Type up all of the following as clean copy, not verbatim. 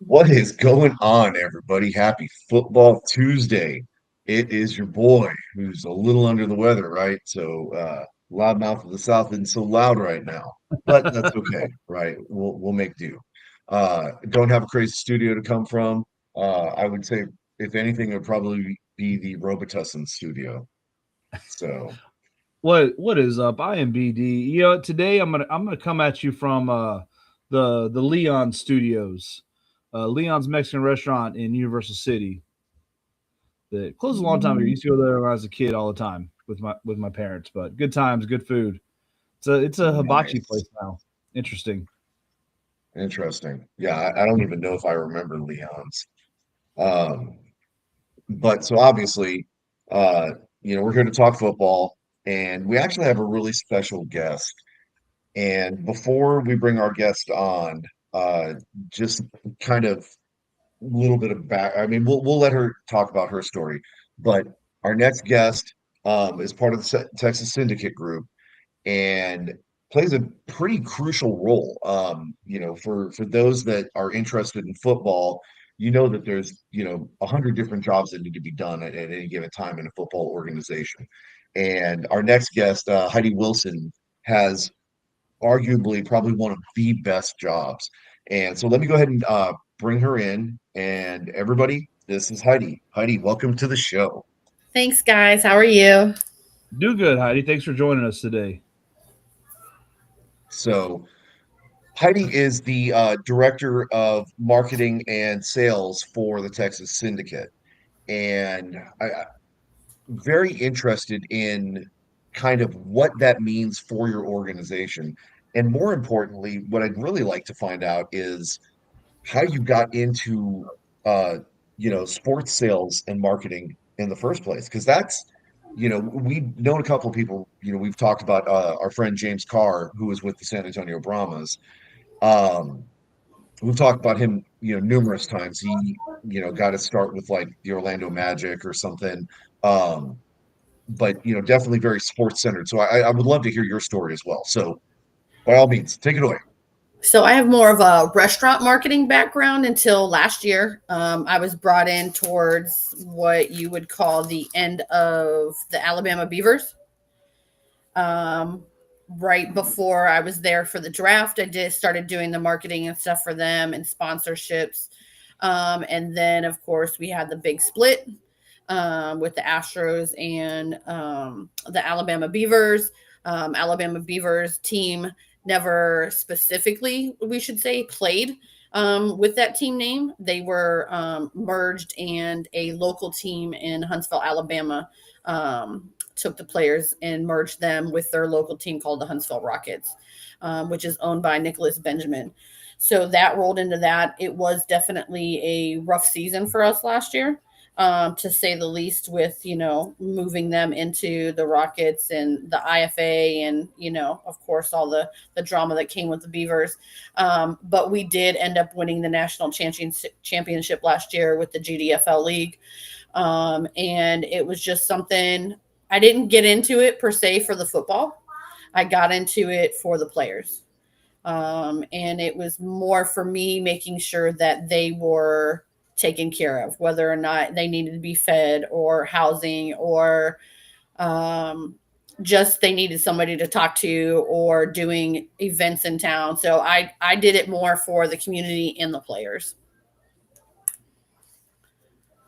What is going on, everybody? Happy Football Tuesday. It is your boy who's a little under the weather, right? Loudmouth of the South isn't so loud right now, but that's okay, right? We'll make do. Don't have a crazy studio to come from. I would say, if anything, it would probably be the Robitussin studio. So, What is up? I am BD. Today I'm gonna come at you from the Leon Studios, Leon's Mexican restaurant in Universal City. That closed a long time ago. I used to go there when I was a kid all the time with my parents. But good times, good food. It's a hibachi nice, place now. Interesting. interesting. Yeah, I don't even know if I remember Leon's. Um, But so obviously, uh, we're here to talk football, and we actually have a really special guest. And before we bring our guest on, uh, just kind of a little bit of back. I mean, we'll let her talk about her story. But our next guest is part of the Texas Syndicate Group and plays a pretty crucial role. For those that are interested in football, you know that there's 100 different jobs that need to be done at any given time in a football organization. And our next guest, Heidi Wilson, has arguably probably one of the best jobs. And so let me go ahead and bring her in. And everybody, this is Heidi. Heidi, welcome to the show. Thanks, guys. How are you? Do good, Heidi. Thanks for joining us today. So Heidi is the director of marketing and sales for the Texas Syndicate, and I'm very interested in kind of what that means for your organization. And more importantly, what I'd really like to find out is how you got into uh, sports sales and marketing in the first place. Because we've known a couple of people. We've talked about our friend James Carr, who was with the San Antonio Brahmas. Um, we've talked about him, numerous times. He, got to start with like the Orlando Magic or something. Um, but definitely very sports centered. So I would love to hear your story as well. So by all means, take it away. So, I have more of a restaurant marketing background until last year. I was brought in towards what you would call the end of the Alabama Beavers. Um, right before I was there for the draft, I did started doing the marketing and stuff for them and sponsorships. And then, of course, we had the big split with the Astros and the Alabama Beavers. Alabama Beavers team never specifically, we should say, played with that team name. They were merged, and a local team in Huntsville, Alabama, took the players and merged them with their local team called the Huntsville Rockets, which is owned by Nicholas Benjamin. So that rolled into that. It was definitely a rough season for us last year, to say the least, with, moving them into the Rockets and the IFA and, of course, all the drama that came with the Beavers. But we did end up winning the national championship last year with the GDFL League. And it was just something, I didn't get into it per se for the football. I got into it for the players. And it was more for me making sure that they were taken care of, whether or not they needed to be fed or housing or um, just they needed somebody to talk to or doing events in town. So I did it more for the community and the players.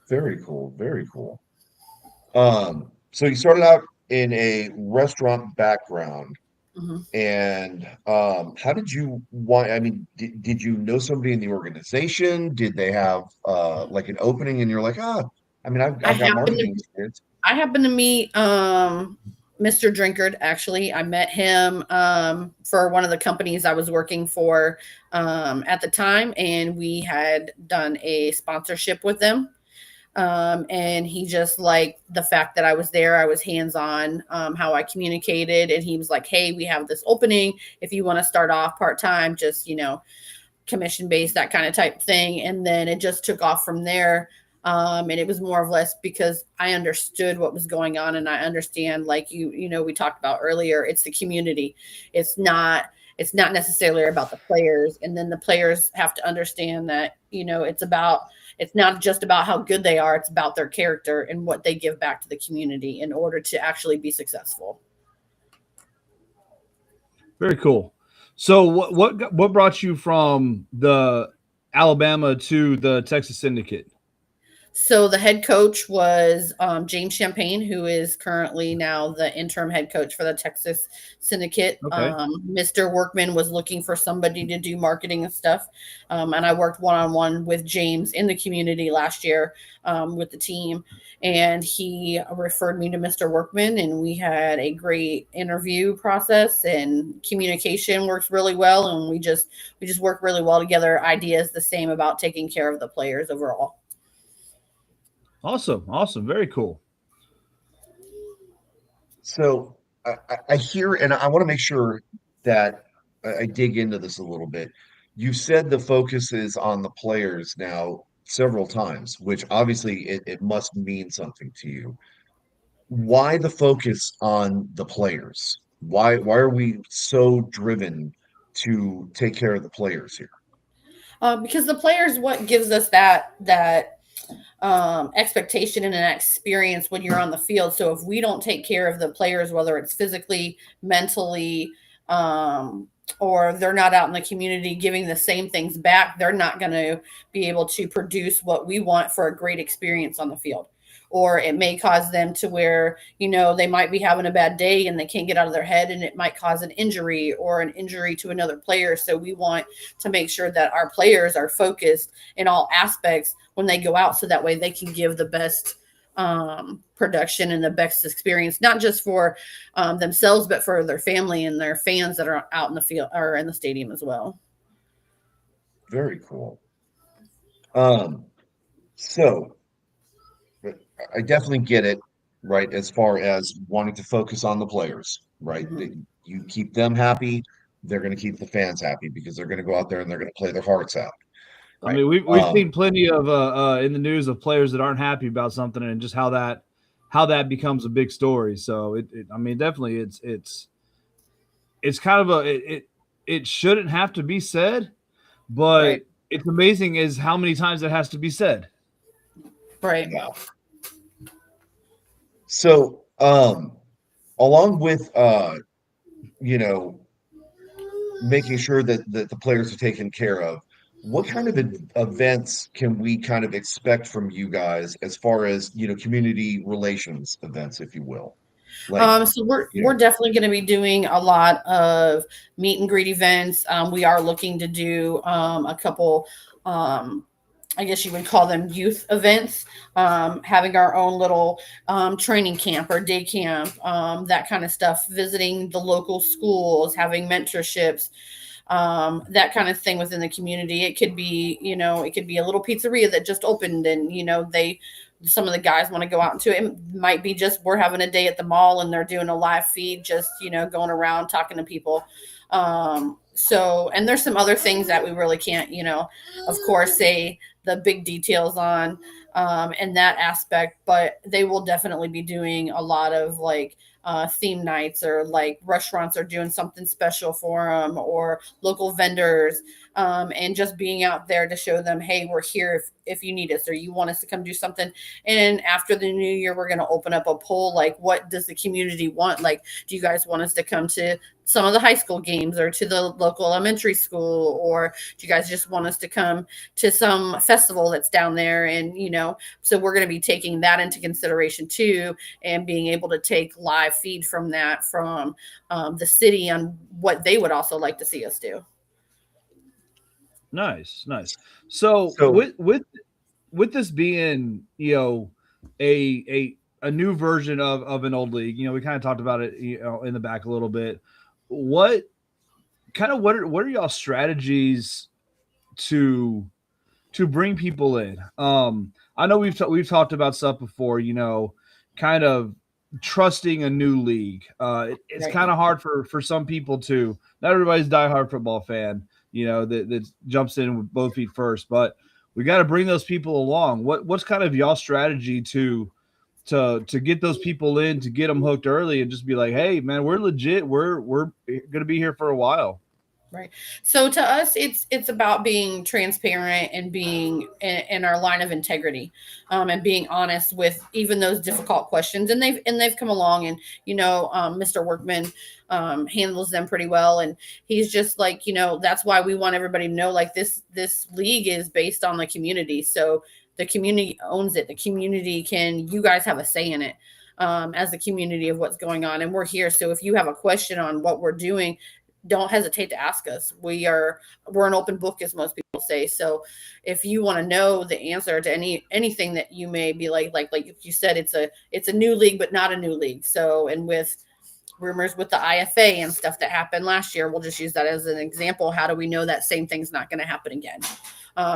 Very cool. Very cool. So you started out in a restaurant background, Mhm. and how did you I mean, did you know somebody in the organization? Did they have like an opening and you're like, I mean, I I've got happened marketing to experience. I happened to meet Mr. Drinkard. Actually, I met him for one of the companies I was working for at the time, and we had done a sponsorship with them. And he just liked the fact that I was there. I was hands on, how I communicated, and he was like, "Hey, we have this opening. If you want to start off part time, just commission based, that kind of type thing." And then it just took off from there. And it was more or less because I understood what was going on, and I understand, like we talked about earlier, it's the community. It's not It's not necessarily about the players. And then the players have to understand that, it's not just about how good they are, it's about their character and what they give back to the community in order to actually be successful. Very cool. So what brought you from the Alabama to the Texas Syndicate? So the head coach was James Champagne, who is currently now the interim head coach for the Texas Syndicate. Okay. Mr. Workman was looking for somebody to do marketing and stuff, and I worked one-on-one with James in the community last year with the team, and he referred me to Mr. Workman, and we had a great interview process, and communication works really well, and we just work really well together. Ideas the same about taking care of the players overall. Awesome. Very cool. So I hear, and I want to make sure that I dig into this a little bit. You said the focus is on the players now several times, which obviously it must mean something to you. Why the focus on the players? Why are we so driven to take care of the players here? Because the players what gives us that expectation and an experience when you're on the field. So if we don't take care of the players, whether it's physically, mentally, or they're not out in the community giving the same things back, they're not going to be able to produce what we want for a great experience on the field. Or it may cause them to where, they might be having a bad day and they can't get out of their head, and it might cause an injury or an injury to another player. So we want to make sure that our players are focused in all aspects when they go out, so that way they can give the best production and the best experience, not just for themselves, but for their family and their fans that are out in the field or in the stadium as well. Very cool. Um, so I definitely get it, right? As far as wanting to focus on the players, right? Mhm. You keep them happy, they're going to keep the fans happy because they're going to go out there and they're going to play their hearts out, I right? mean, we've seen plenty of in the news of players that aren't happy about something, and just how that becomes a big story. So I mean, definitely it's kind of it shouldn't have to be said, but Right. it's amazing is how many times it has to be said. Right. Yeah. So, along with you know, making sure that the players are taken care of, what kind of events can we kind of expect from you guys as far as, community relations events, if you will? Like, So we're you we're know, definitely going to be doing a lot of meet and greet events. We are looking to do a couple. I guess you would call them youth events, having our own little training camp or day camp, that kind of stuff, visiting the local schools, having mentorships, that kind of thing within the community. It could be a little pizzeria that just opened, and some of the guys want to go out into it. It might be just we're having a day at the mall and they're doing a live feed, just going around talking to people. And there's some other things that we really can't, of course, say the big details on in that aspect, but they will definitely be doing a lot of like theme nights, or like restaurants are doing something special for them, or local vendors, and just being out there to show them, hey, we're here if you need us or you want us to come do something. And after the new year, we're going to open up a poll, like, what does the community want? Like, do you guys want us to come to some of the high school games or to the local elementary school, or do you guys just want us to come to some festival that's down there? And so we're going to be taking that into consideration too, and being able to take live feed from that, from the city, on what they would also like to see us do. Nice. So so with this being, a new version of an old league, we kind of talked about it, in the back a little bit. What are y'all strategies to bring people in? I know we've talked about stuff before, kind of trusting a new league. It's Right. kind of hard for some people to. Not everybody's a diehard football fan, that jumps in with both feet first, but we got to bring those people along. What's kind of y'all strategy to get those people in, to get them hooked early, and just be like, hey man, we're legit, we're gonna be here for a while. Right. So to us, it's about being transparent and being in our line of integrity, and being honest with even those difficult questions. And they've come along, and Mr. Workman handles them pretty well, and he's just like that's why we want everybody to know like this league is based on the community. So the community owns it. The community can you guys have a say in it. As the community of what's going on, and we're here. So if you have a question on what we're doing, don't hesitate to ask us. We're an open book, as most people say. So if you want to know the answer to anything that you may be like you said, it's a new league, but not a new league. So, and with rumors with the IFA and stuff that happened last year, we'll just use that as an example. How do we know that same thing's not going to happen again?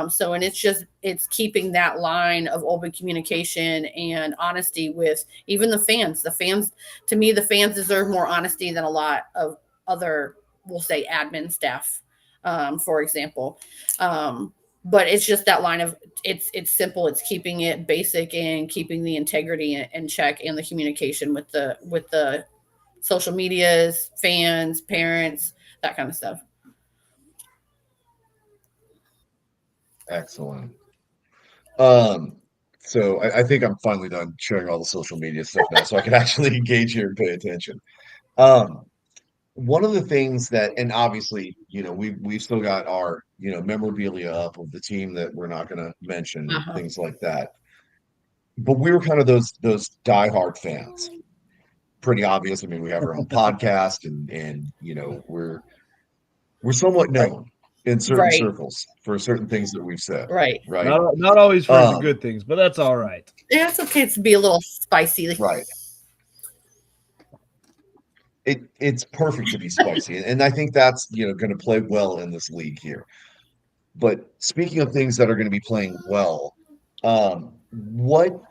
So, and it's keeping that line of open communication and honesty with even the fans. To me, the fans deserve more honesty than a lot of other, we'll say, admin staff, for example. But it's just that line of it's simple. It's keeping it basic and keeping the integrity in check and the communication with the social medias, fans, parents, that kind of stuff. Excellent. Um, so I think I'm finally done sharing all the social media stuff now, so I can actually engage here and pay attention. Um, One of the things that, and obviously, we've still got our, memorabilia up of the team that we're not going to mention and Uh-huh. things like that. But we were kind of those diehard fans. Pretty obvious. I mean, we have our own podcast, and we're somewhat known in certain Right. circles for certain things that we've said, Right. right? Not always for the Um, good things, but that's all right. Yeah, it's okay to be a little spicy. right. It's perfect to be spicy, and I think that's going to play well in this league here. But speaking of things that are going to be playing well, what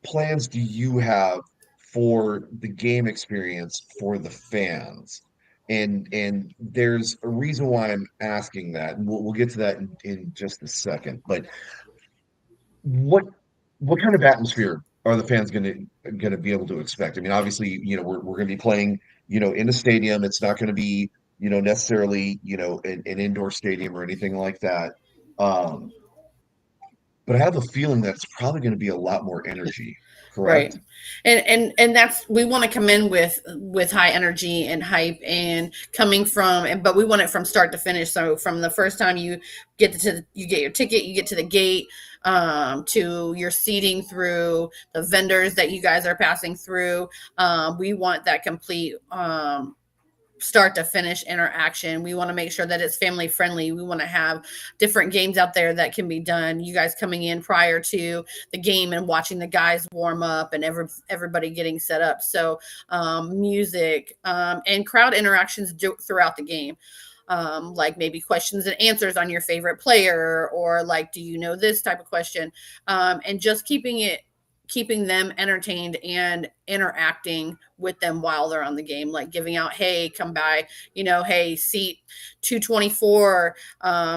plans do you have for the game experience for the fans? And there's a reason why I'm asking that, and we'll get to that in just a second. But what what kind of atmosphere are the fans going to be able to expect? I mean, obviously, we're going to be playing, in a stadium. It's not going to be, necessarily, an indoor stadium or anything like that. Um, but I have a feeling that it's probably going to be a lot more energy, Right. correct? And that's we want to come in with high energy and hype and coming from and but we want it from start to finish. So from the first time you get your ticket, you get to the gate, to your seating through the vendors that you guys are passing through. We want that complete start to finish interaction. We want to make sure that it's family friendly. We want to have different games out there that can be done. You guys coming in prior to the game and watching the guys warm up and everybody getting set up. So music, and crowd interactions throughout the game. Like maybe questions and answers on your favorite player, or like, do you know this type of question? And just keeping them entertained and interacting with them while they're on the game, like giving out, hey, come by, hey, seat 224,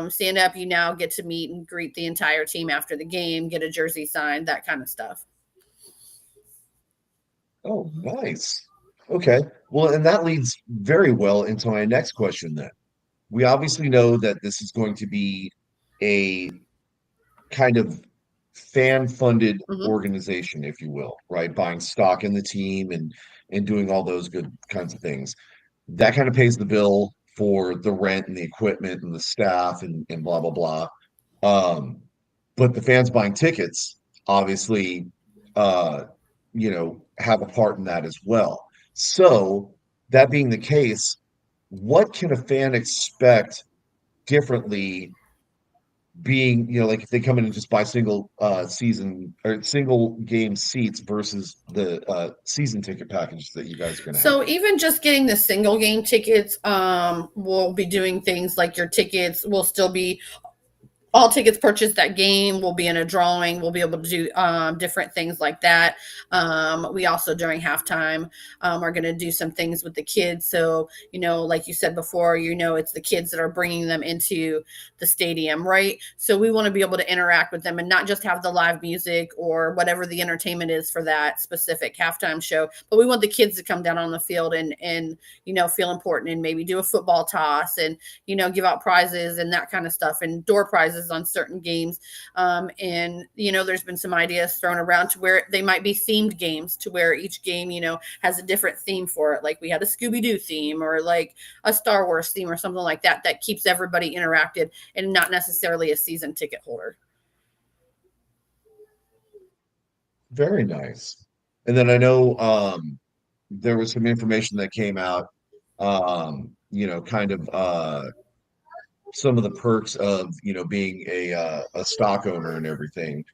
stand up, you now get to meet and greet the entire team after the game, get a jersey signed, that kind of stuff. Oh, nice. Okay. Well, and that leads very well into my next question then. We obviously know that this is going to be a kind of fan-funded Hmm. organization, if you will, right? Buying stock in the team and doing all those good kinds of things. That kind of pays the bill for the rent and the equipment and the staff and blah blah blah. Um, but the fans buying tickets obviously uh have a part in that as well. So that being the case, what can a fan expect differently being, like if they come in and just buy single season or single game seats versus the season ticket packages that you guys are going to have? So even just getting the single game tickets, we'll be doing things like your tickets will still be all tickets purchased that game will be in a drawing. We'll be able to do different things like that. We also during halftime are going to do some things with the kids. So like you said before, it's the kids that are bringing them into the stadium, right? So we want to be able to interact with them and not just have the live music or whatever the entertainment is for that specific halftime show, but we want the kids to come down on the field and feel important and maybe do a football toss and give out prizes and that kind of stuff and door prizes on certain games. And there's been some ideas thrown around to where they might be themed games, to where each game has a different theme for it. Like we had a Scooby-Doo theme or like a Star Wars theme or something like that, that keeps everybody interacted and not necessarily a season ticket holder. Very nice. And then I know there was some information that came out, kind of some of the perks of being a stock owner and everything.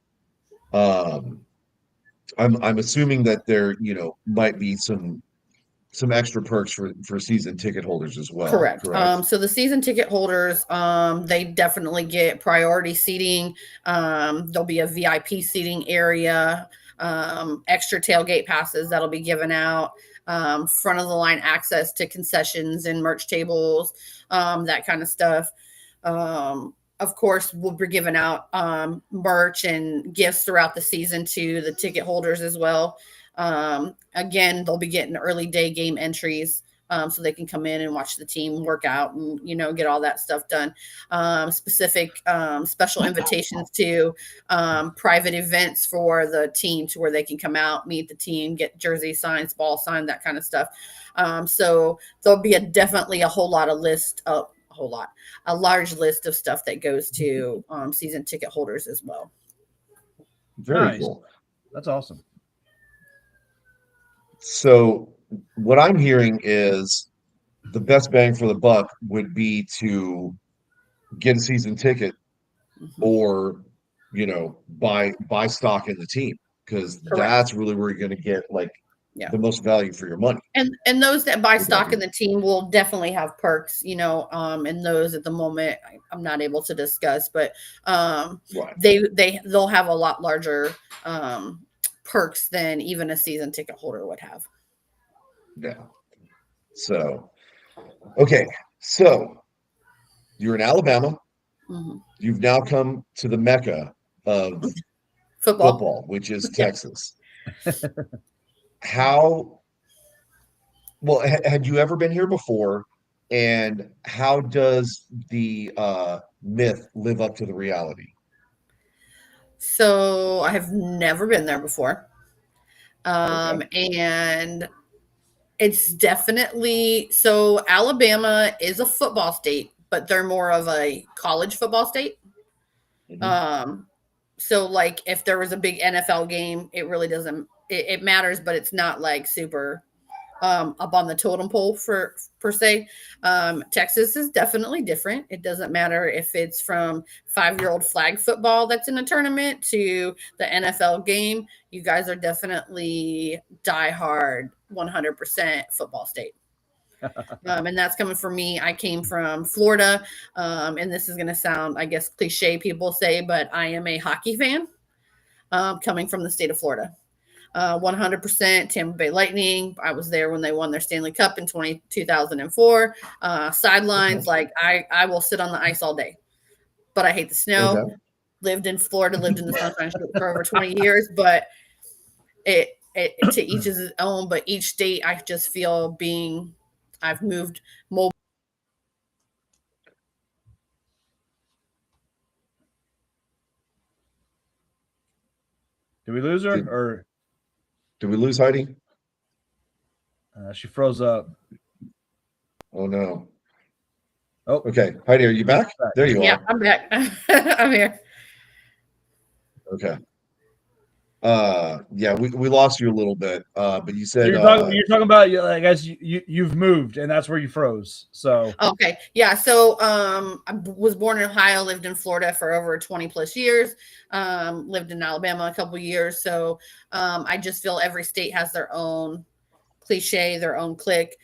Um, I'm assuming that there might be some extra perks for season ticket holders as well. Correct. Correct. So the season ticket holders, they definitely get priority seating. There'll be a VIP seating area, extra tailgate passes that'll be given out, front of the line access to concessions and merch tables, that kind of stuff. Of course, we'll be giving out merch and gifts throughout the season to the ticket holders as well. Again, they'll be getting early day game entries, so they can come in and watch the team work out and get all that stuff done. Specific special invitations to private events for the team, to where they can come out, meet the team, get jersey signs, ball signed, that kind of stuff. So there'll be definitely a large list of stuff that goes to season ticket holders as well. Very Nice. cool. That's awesome. So what I'm hearing is the best bang for the buck would be to get a season ticket or buy stock in the team, because Correct. that's really where you're going to get like Yeah. the most value for your money. And those that buy stock in Exactly. the team will definitely have perks, and those at the moment I'm not able to discuss, but Right. they'll have a lot larger perks than even a season ticket holder would have. Yeah. So, okay. So you're in Alabama. Mhm. You've now come to the mecca of Football. football, which is Yeah. Texas. How, well, had you ever been here before? And how does the myth live up to the reality? So I have never been there before. Okay. And it's definitely, so Alabama is a football state, but they're more of a college football state. Mhm. Um, so like if there was a big NFL game, it really doesn't, it matters, but it's not like super up on the totem pole for per se. Texas is definitely different. It doesn't matter if it's from 5-year-old flag football that's in a tournament to the NFL game. You guys are definitely diehard 100% football state. And that's coming from me. I came from Florida, and this is going to sound, I guess, cliche, people say, but I am a hockey fan, coming from the state of Florida. 100% Tampa Bay Lightning. I was there when they won their Stanley Cup in 2004. Sidelines, like I will sit on the ice all day, but I hate the snow. Okay. Lived in Florida, lived in the Sunshine State for over 20 years, but it to each his own. But each state, I just feel I've moved mobile. Did we lose her, Did or did we lose Heidi? she froze up? Oh no. Oh, Okay. Heidi, are you she's back? back. There you Yeah, are. I'm back. I'm here. Okay. Yeah, we lost you a little bit. But you So said you're talking about, I guess you've moved and that's where you froze. So Okay. Yeah. So I was born in Ohio, lived in Florida for over 20 plus years, lived in Alabama a couple years. So I just feel every state has their own cliche, their own clique.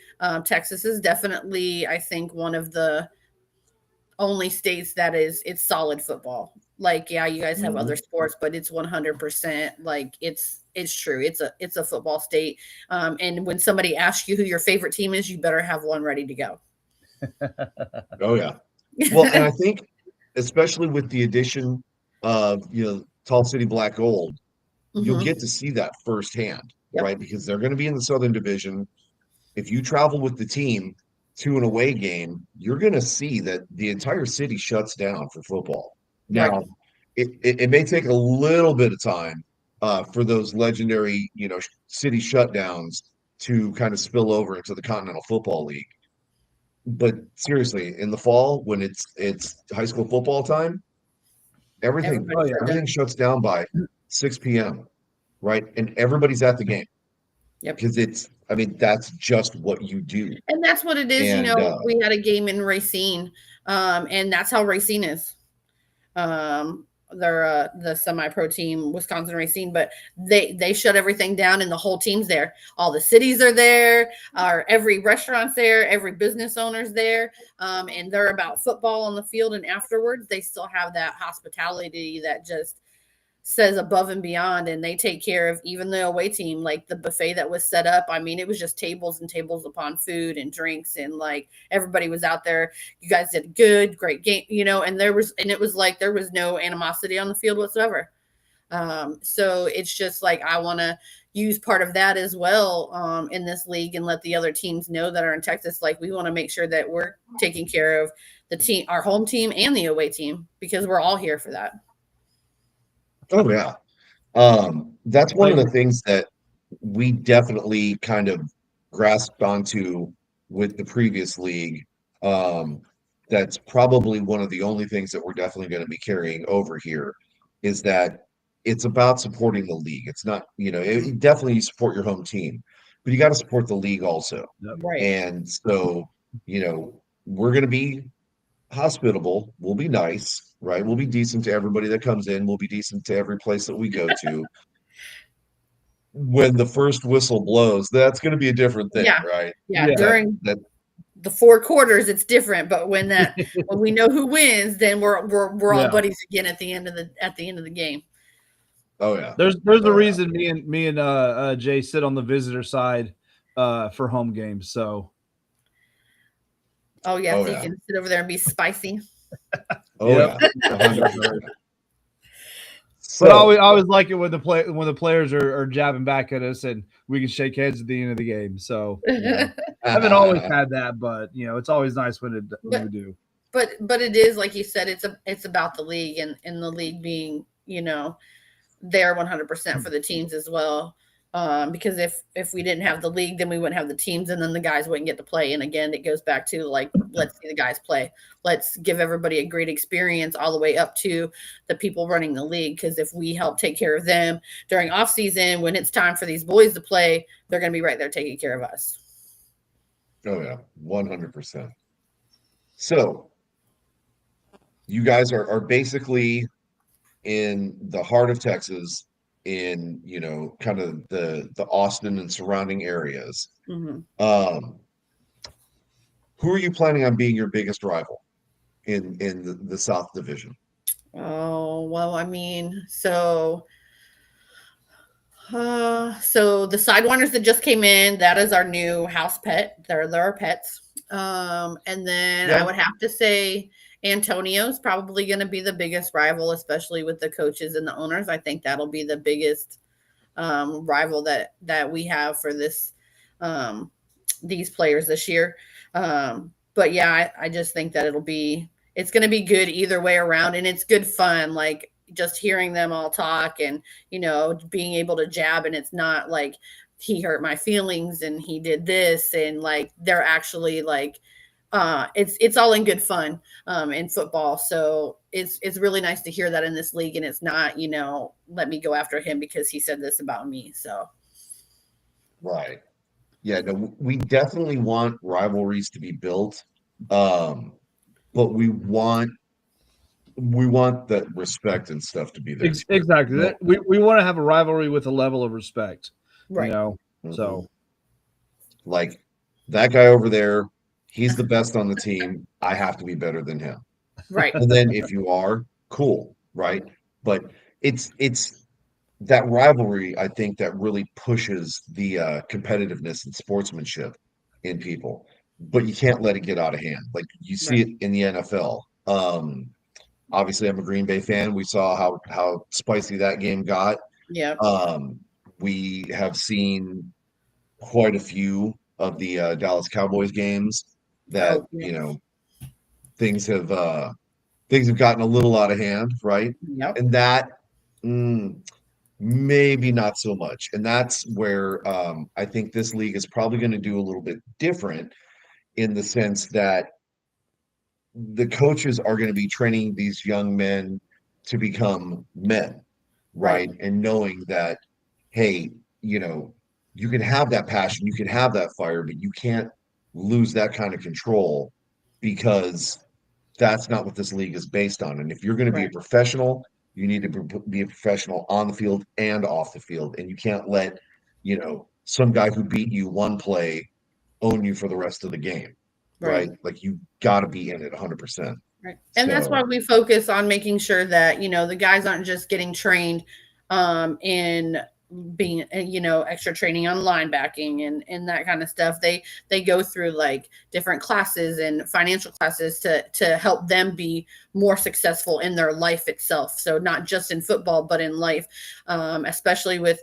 Texas is definitely, I think, one of the only states that it's solid football. Like, yeah, you guys have other Mhm. sports, but it's 100% like it's true. It's a football state. And when somebody asks you who your favorite team is, you better have one ready to go. Oh yeah. Well, and I think especially with the addition of, Tall City Black Gold, you'll Hmm. get to see that firsthand, Yep. right? Because they're going to be in the Southern Division. If you travel with the team to an away game, you're going to see that the entire city shuts down for football. Right. Now, it may take a little bit of time for those legendary, city shutdowns to kind of spill over into the Continental Football League. But seriously, in the fall, when it's high school football time, everything Oh Everybody's yeah. shut everything down. shuts down by 6 p.m., right? And everybody's at the game Yep. because I mean, that's just what you do. And that's what it is. And We had a game in Racine, and that's how Racine is. They're the semi-pro team, Wisconsin Racine, but they shut everything down, and the whole team's there. All the cities are there, every restaurant's there, every business owner's there, and they're about football on the field. And afterwards, they still have that hospitality that just says above and beyond, and they take care of even the away team. Like the buffet that was set up, I mean, it was just tables and tables upon food and drinks, and like everybody was out there. You guys did a great game, and it was like there was no animosity on the field whatsoever. So it's just like I want to use part of that as well, in this league, and let the other teams know that are in Texas, like we want to make sure that we're taking care of the team, our home team and the away team, because we're all here for that. oh yeah, that's one of Like the things that we definitely kind of grasped onto with the previous league. Um, that's probably one of the only things that we're definitely going to be carrying over here is that it's about supporting the league. It's not, definitely you support your home team, but you got to support the league also. Right. And so, we're going to be hospitable. We'll be nice, right? We'll be decent to everybody that comes in. We'll be decent to every place that we go to. When the first whistle blows, that's going to be a different thing, Yeah. right? Yeah. yeah. During That the four quarters, it's different. But when we know who wins, then we're all Yeah. buddies again at the end of the game. Oh yeah. There's a Oh yeah. reason me and Jay sit on the visitor side for home games. So Oh yeah, Oh so you yeah. can sit over there and be spicy. Oh yep. yeah. 100%. But So, I always like it when the players are jabbing back at us and we can shake heads at the end of the game. So I haven't always had that, but it's always nice when we but do. but it is like you said, it's about the league, and the league being there 100% for the teams as well. Because if we didn't have the league, then we wouldn't have the teams, and then the guys wouldn't get to play. And again, it goes back to like, let's see the guys play. Let's give everybody a great experience all the way up to the people running the league. Because if we help take care of them during off season, when it's time for these boys to play, they're going to be right there taking care of us. oh yeah, 100%. So, you guys are basically in the heart of Texas, in kind of the Austin and surrounding areas. Mm-hmm. Um, who are you planning on being your biggest rival in the South Division? Oh, well, I mean, so the Sidewinders that just came in, that is our new house pet. They're our pets. And then I Yeah. would have to say Antonio's probably going to be the biggest rival, especially with the coaches and the owners. I think that'll be the biggest rival that we have for um, these players this year. But yeah, I just think that it's going to be good either way around, and it's good fun. Like just hearing them all talk, and being able to jab, and it's not like he hurt my feelings and he did this, and like they're actually like it's all in good fun in football. So it's really nice to hear that in this league, and it's not let me go after him because he said this about me. So Right. Yeah, no, we definitely want rivalries to be built. Um, but we want that respect and stuff to be there too. Exactly. No. We want to have a rivalry with a level of respect. right. So Like that guy over there, he's the best on the team. I have to be better than him. Right. And then if you are, cool, right? But it's that rivalry, I think, that really pushes the competitiveness and sportsmanship in people. But you can't let it get out of hand. Like you see Right. it in the NFL. Obviously, I'm a Green Bay fan. We saw how spicy that game got. Yeah. Um, we have seen quite a few of the Dallas Cowboys games that, Oh, yeah. things have things have gotten a little out of hand, right? Yep. And that mm, maybe not so much. And that's where I think this league is probably going to do a little bit different in the sense that the coaches are going to be training these young men to become men, Right. right? And knowing that, hey, you can have that passion, you can have that fire, but you can't lose that kind of control because that's not what this league is based on. And if you're going to be a Right. professional, you need to be a professional on the field and off the field. And you can't let, some guy who beat you one play own you for the rest of the game, Right. right? Like you got to be in it 100%. Right. And that's why So, we focus on making sure that, the guys aren't just getting trained in being, extra training on linebacking and that kind of stuff. They go through like different classes and financial classes to help them be more successful in their life itself. So not just in football, but in life, especially with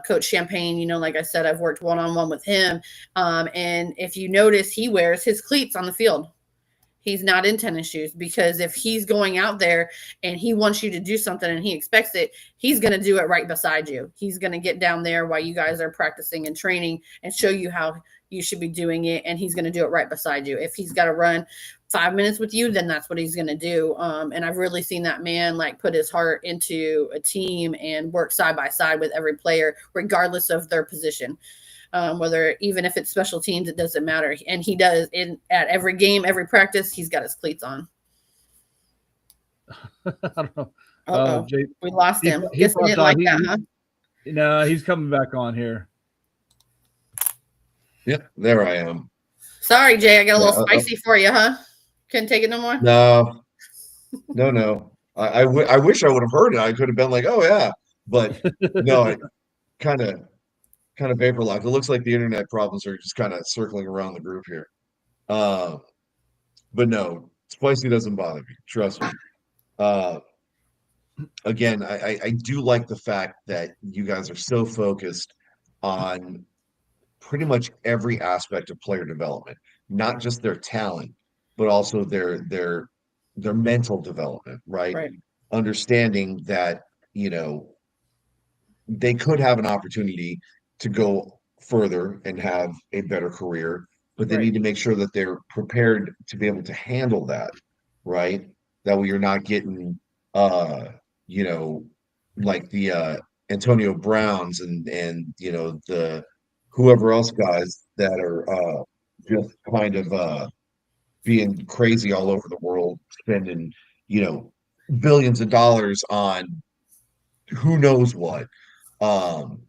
Coach Champagne. Like I said, I've worked one-on-one with him. And if you notice, he wears his cleats on the field. He's not in tennis shoes because if he's going out there and he wants you to do something and he expects it, he's going to do it right beside you. He's going to get down there while you guys are practicing and training and show you how you should be doing it. And he's going to do it right beside you. If he's got to run 5 minutes with you, then that's what he's going to do. And I've really seen that man like put his heart into a team and work side by side with every player, regardless of their position. Whether even if it's special teams, it doesn't matter. And he does at every game, every practice, he's got his cleats on. I don't know. Uh-oh. We lost him. He Guess he popped didn't out. like that, huh? No, he's coming back on here. yep, there I am. Sorry, Jay. I got a Yeah, little spicy for you, huh? Couldn't take it no more? no, no, no. I wish I would have heard it. I could have been like, oh yeah, but no, I kind of kind of vapor locked. It looks like the internet problems are just kind of circling around the group here. Uh, but no, spicy doesn't bother me. Trust me. Uh, again, I do like the fact that you guys are so focused on pretty much every aspect of player development, not just their talent, but also their mental development, right? Right, Understanding that, they could have an opportunity to go further and have a better career, but they right, need to make sure that they're prepared to be able to handle that, right? That way you're not getting you know, like the Antonio Browns and the whoever else guys that are just kind of being crazy all over the world, spending, you know, billions of dollars on who knows what. Um,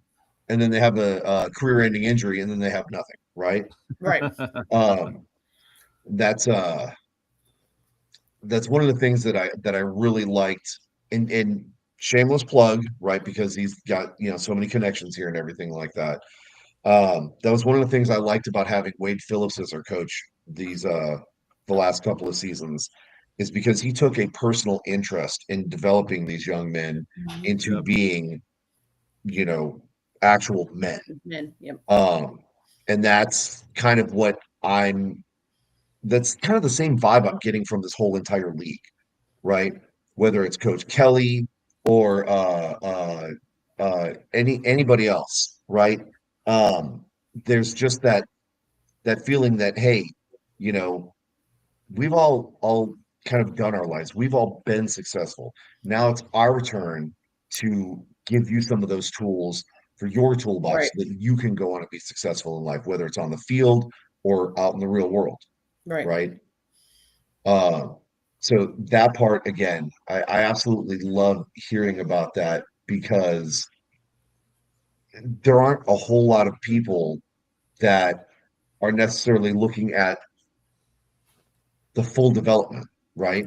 and then they have a career-ending injury, and then they have nothing, right? right, Um, that's uh, that's one of the things that I really liked. And shameless plug, right? Because he's got so many connections here and everything like that. That was one of the things I liked about having Wade Phillips as our coach the last couple of seasons, is because he took a personal interest in developing these young men into Yep. being, you know, actual men. men, yep, Um, and that's kind of the same vibe I'm getting from this whole entire league, right? Whether it's Coach Kelly or anybody else, right? There's just that feeling that, hey, you know, we've all kind of done our lives. We've all been successful. Now it's our turn to give you some of those tools for your toolbox right, so that you can go on and be successful in life, whether it's on the field or out in the real world, right, right? Uh, so that part again, I absolutely love hearing about that because there aren't a whole lot of people that are necessarily looking at the full development, right?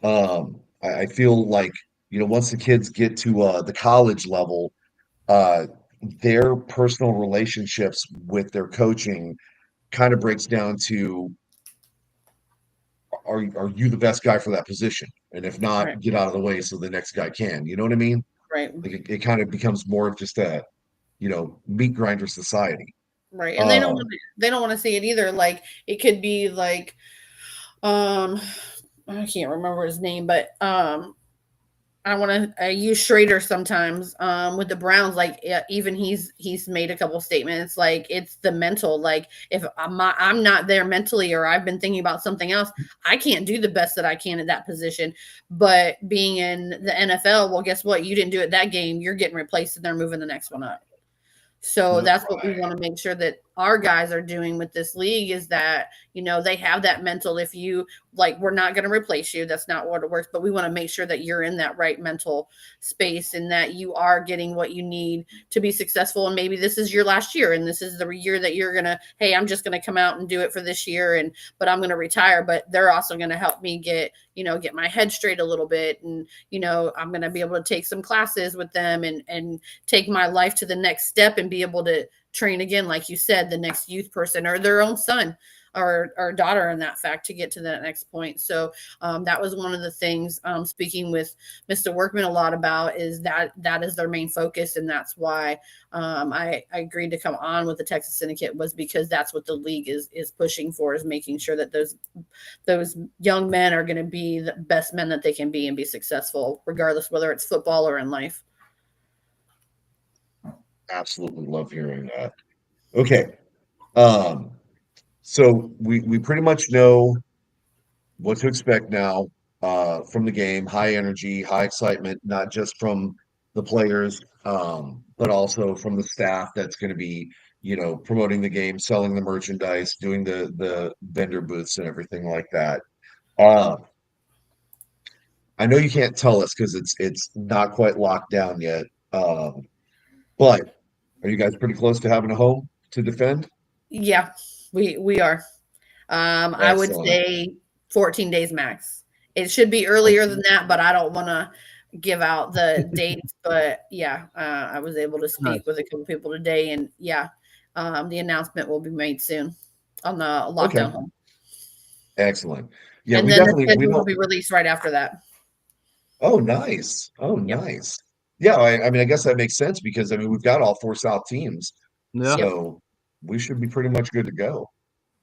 Right. I feel like, once the kids get to the college level, uh, their personal relationships with their coaching kind of breaks down to, are you the best guy for that position? And if not, Right. get out of the way so the next guy can. You know what I mean? Right. Like it kind of becomes more of just a, meat grinder society. Right. And Uh, they don't want to see it either. Like it could be like um I can't remember his name, but I use Schrader sometimes with the Browns. Like yeah, even he's made a couple statements. Like it's the mental. Like if I'm not there mentally, or I've been thinking about something else, I can't do the best that I can at that position. But being in the NFL, well, guess what? You didn't do it that game. You're getting replaced, and they're moving the next one up. So that's what we want to make sure that our guys are doing with this league is that, they have that mental. If you like, we're not going to replace you. That's not what it works. But we want to make sure that you're in that right mental space and that you are getting what you need to be successful. And maybe this is your last year and this is the year that you're going to, hey, I'm just going to come out and do it for this year. But I'm going to retire. But they're also going to help me get my head straight a little bit. And, I'm going to be able to take some classes with them and take my life to the next step and be able to train again, like you said, the next youth person or their own son or daughter in that fact to get to that next point. So that was one of the things speaking with Mr. Workman a lot about is that is their main focus. And that's why I agreed to come on with the Texas Syndicate was because that's what the league is pushing for, is making sure that those young men are going to be the best men that they can be and be successful, regardless whether it's football or in life. Absolutely love hearing that. Okay. Um, so we pretty much know what to expect now from the game. High energy, high excitement, not just from the players, but also from the staff that's going to be, promoting the game, selling the merchandise, doing the vendor booths and everything like that. Uh, I know you can't tell us because it's not quite locked down yet. But are you guys pretty close to having a home to defend? Yeah, we are. I would Excellent. say 14 days max. It should be earlier than that, but I don't want to give out the dates. But yeah, I was able to speak Nice. with a couple people today, and yeah, the announcement will be made soon on the Okay. lockdown home, Excellent. Yeah, and we then the definitely we schedule will don't. be released right after that. Oh, nice. Oh, Yep, nice. Yeah, I mean, I guess that makes sense because I mean we've got all four South teams, Yeah. yep. so we should be pretty much good to go.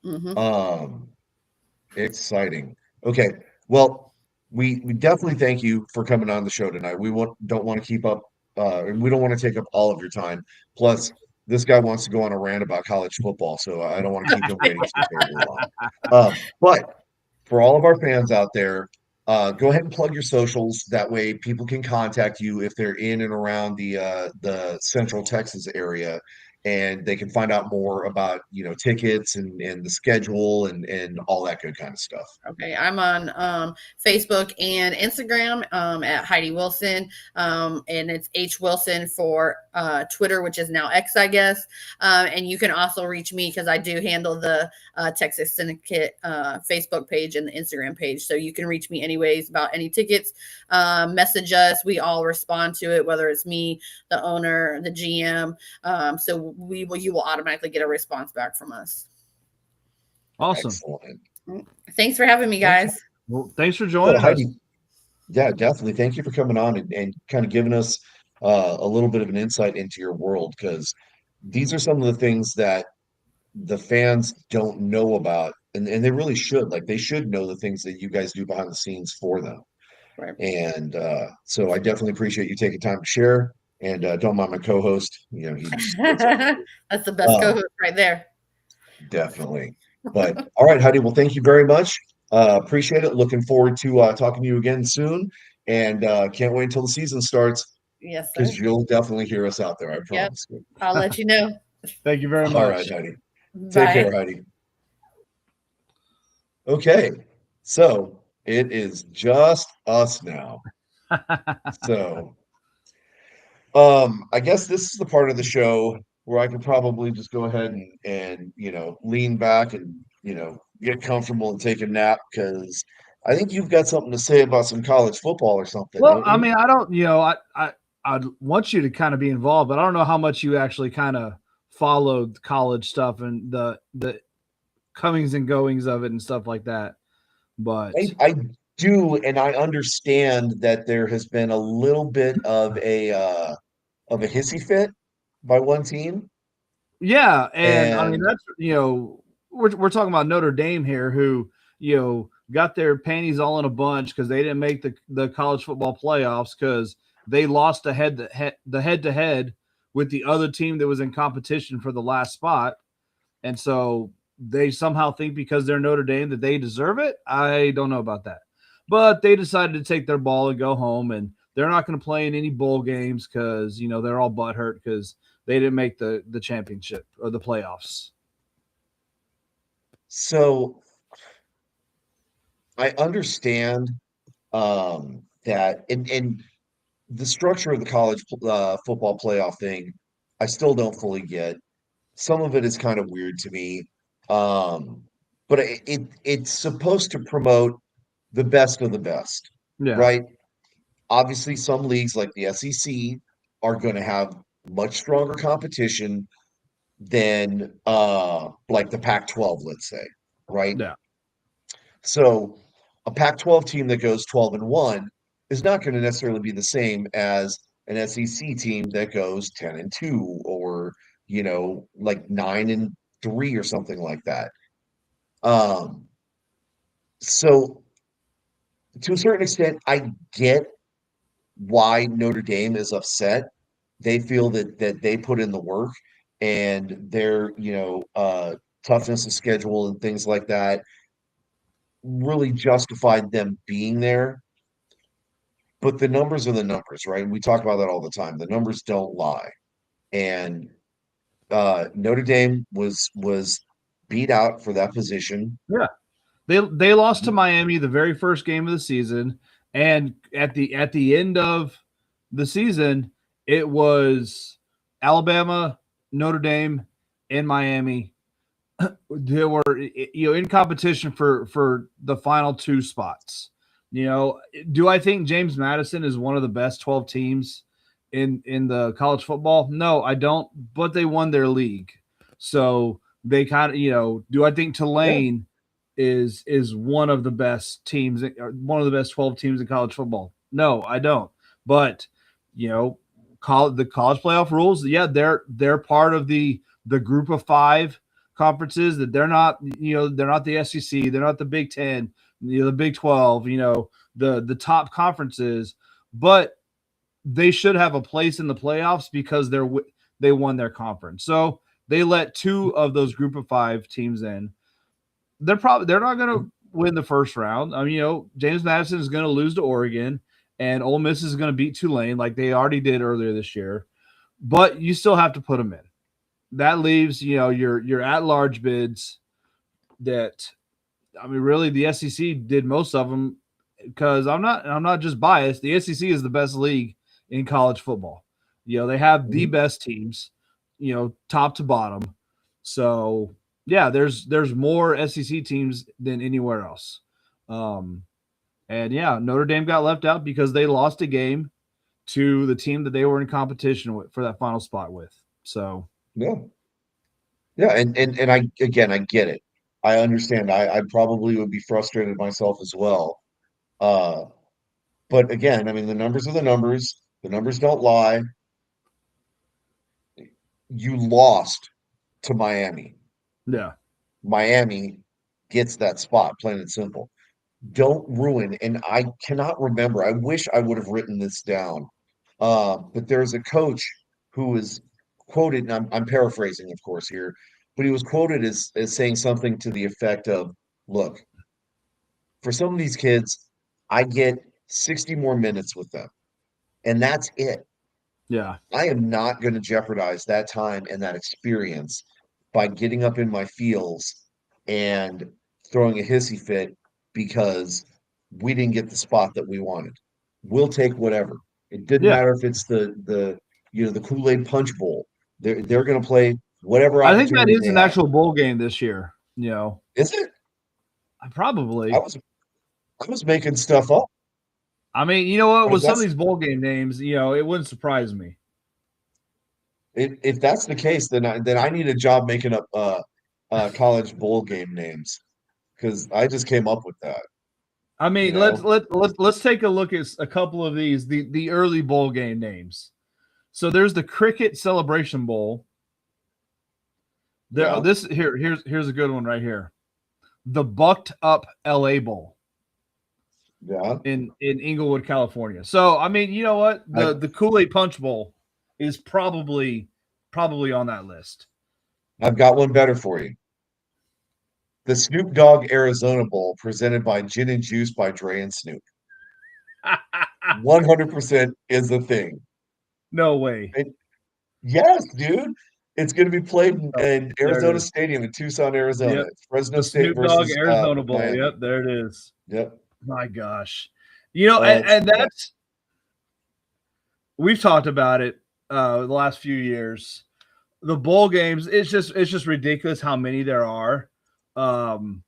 Hmm. Um, Exciting. Okay. Well, we definitely thank you for coming on the show tonight. Don't want to keep up we don't want to take up all of your time. Plus, this guy wants to go on a rant about college football, so I don't want to keep him waiting too terribly long. But for all of our fans out there, go ahead and plug your socials. That way people can contact you if they're in and around the Central Texas area and they can find out more about tickets and the schedule and all that good kind of stuff. Okay, I'm on Facebook and Instagram at Heidi Wilson, and it's H Wilson for Twitter, which is now X, I guess. And you can also reach me because I do handle the Texas Syndicate Facebook page and the Instagram page. So you can reach me anyways about any tickets. Message us. We all respond to it, whether it's me, the owner, the GM. So you will automatically get a response back from us. Awesome. Excellent. Thanks for having me, Okay. guys. Well, thanks for Well, joining us. Heidi, yeah, definitely. Thank you for coming on and kind of giving us a little bit of an insight into your world because these are some of the things that the fans don't know about, and they really should. Like they should know the things that you guys do behind the scenes for them. Right. And so I definitely appreciate you taking time to share. And don't mind my co-host. He just puts up with it. That's the best Uh, co-host right there. Definitely. But all right, Heidi. Well, thank you very much. Appreciate it. Looking forward to talking to you again soon. And can't wait until the season starts Yes, because sir. you'll definitely hear us out there. I Yep. promise you. I'll let you know. Thank you very All right, much. Heidi. Take care, Bye. Heidi. Okay. So it is just us now. So I guess this is the part of the show where I could probably just go ahead and lean back and get comfortable and take a nap because I think you've got something to say about some college football or something, Well, don't I you? mean, I don't, I want you to kind of be involved, but I don't know how much you actually kind of followed college stuff and the comings and goings of it and stuff like that. But I do, and I understand that there has been a little bit of a hissy fit by one team, yeah, and I mean and that's we're talking about Notre Dame here, who got their panties all in a bunch because they didn't make the college football playoffs because they lost the head to head with the other team that was in competition for the last spot, and so they somehow think because they're Notre Dame that they deserve it. I don't know about that, but they decided to take their ball and go home, and they're not going to play in any bowl games because they're all butthurt because they didn't make the championship or the playoffs. so I understand that, and the structure of the college football playoff thing, I still don't fully get. Some of it is kind of weird to me, um, but it's supposed to promote the best of the best, Yeah, right? Obviously, some leagues like the SEC are going to have much stronger competition than like the Pac-12, let's say, right? yeah, So a Pac-12 team that goes 12-1 is not going to necessarily be the same as an SEC team that goes 10-2 or, like 9-3 or something like that. Um, so to a certain extent, I get why Notre Dame is upset. They feel that they put in the work and their, toughness of schedule and things like that really justified them being there. But the numbers are the numbers, right? We talk about that all the time. The numbers don't lie. And Notre Dame was beat out for that position. yeah. They lost to Miami the very first game of the season, and at the end of the season, it was Alabama, Notre Dame, and Miami. They were in competition for the final two spots. Do I think James Madison is one of the best 12 teams in the college football? No, I don't. But they won their league, so they kind of Do I think Yeah. Tulane is one of the best teams, or one of the best 12 teams in college football? No, I don't. But you know, the college playoff rules, yeah, they're part of the group of five conferences. That they're not the SEC, they're not the Big Ten, the Big 12, the top conferences, but they should have a place in the playoffs because they won their conference. So they let two of those group of five teams in. They're not going to win the first round. I mean, James Madison is going to lose to Oregon, and Ole Miss is going to beat Tulane like they already did earlier this year. But you still have to put them in. That leaves your at large bids. That I mean, really, the SEC did most of them because I'm not just biased. The SEC is the best league in college football. They have the Mhm. best teams, top to bottom. So yeah, there's more SEC teams than anywhere else. Um, and yeah, Notre Dame got left out because they lost a game to the team that they were in competition with for that final spot with. So Yeah. Yeah. And I get it. I understand. I probably would be frustrated myself as well. Uh, but again, I mean, the numbers are the numbers. The numbers don't lie. You lost to Miami. yeah, Miami gets that spot, plain and simple. Don't ruin, and I cannot remember. I wish I would have written this down. But there's a coach who was quoted, and I'm paraphrasing, of course, here, but he was quoted as saying something to the effect of, look, for some of these kids, I get 60 more minutes with them, and that's it. yeah, I am not going to jeopardize that time and that experience by getting up in my feels and throwing a hissy fit because we didn't get the spot that we wanted. We'll take whatever. It didn't yeah. matter if it's the Kool-Aid Punch Bowl. They're going to play whatever I think that opportunity is they an have. actual bowl game this year. Is it? I Probably. was I was making stuff up. I mean, you know what? With some of That's these bowl game names, it wouldn't surprise me. if that's the case, then I need a job making up college bowl game names because I just came up with that. I You mean, let's know, let let's take a look at a couple of these the early bowl game names. So there's the Cricket Celebration Bowl. There, yeah, this here's a good one right here. The Bucked Up LA Bowl yeah. in Inglewood, California. So I mean, you know what? I The Kool-Aid Punch Bowl is probably on that list. I've got one better for you. The Snoop Dogg Arizona Bowl presented by Gin and Juice by Dre and Snoop. 100% is a thing. No way. Yes, dude. It's going to be played Oh, in there it Arizona is. Stadium in Tucson, Arizona. Yep. It's Fresno The State Snoop Dogg versus Arizona Bowl. Miami. Yep, there it is. Yep. My gosh. It's And that's we've talked about it the last few years. The bowl games, it's just ridiculous how many there are. And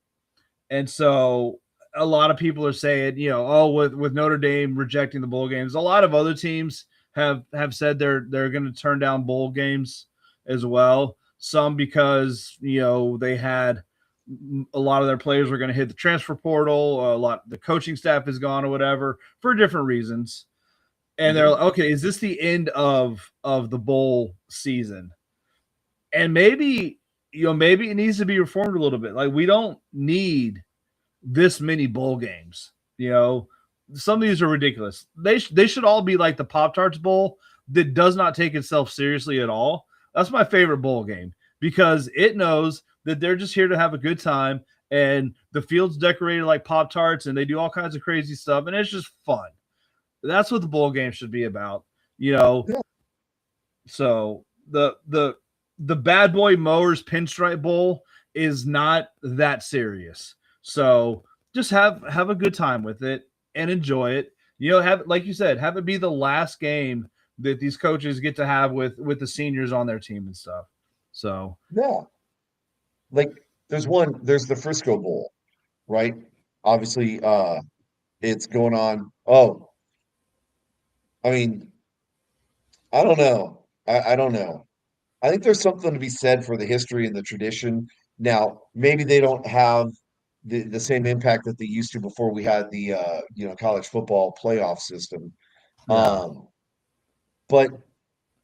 so a lot of people are saying, oh, with Notre Dame rejecting the bowl games, a lot of other teams have said they're going to turn down bowl games as well. Some because they had a lot of their players were going to hit the transfer portal, the coaching staff is gone or whatever for different reasons. And they're like, okay, is this the end of the bowl season? And maybe it needs to be reformed a little bit. Like, we don't need this many bowl games. Some of these are ridiculous. They should all be like the Pop-Tarts Bowl that does not take itself seriously at all. That's my favorite bowl game because it knows that they're just here to have a good time, and the field's decorated like Pop-Tarts, and they do all kinds of crazy stuff, and it's just fun. That's what the bowl game should be about. Yeah. So the Bad Boy Mowers Pinstripe Bowl is not that serious. So just have a good time with it and enjoy it. Have, like you said, have it be the last game that these coaches get to have with the seniors on their team and stuff. So Yeah. Like there's the Frisco Bowl, right? Obviously, it's going on. Oh, I mean, I don't know. I don't know. I think there's something to be said for the history and the tradition. Now, maybe they don't have the same impact that they used to before we had the college football playoff system. yeah. But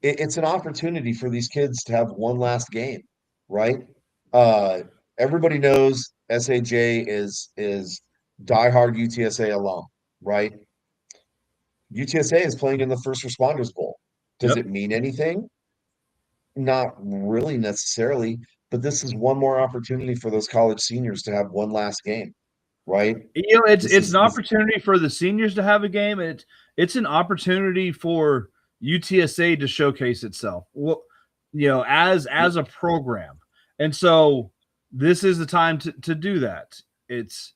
it's an opportunity for these kids to have one last game, right? Uh, Everybody knows SAJ is diehard UTSA alum, right? UTSA is playing in the First Responders Bowl. Does Yep. it mean anything? Not really necessarily, but this is one more opportunity for those college seniors to have one last game, right? It's an opportunity for the seniors to have a game. It's an opportunity for UTSA to showcase itself. Well, as a program. And so this is the time to do that. It's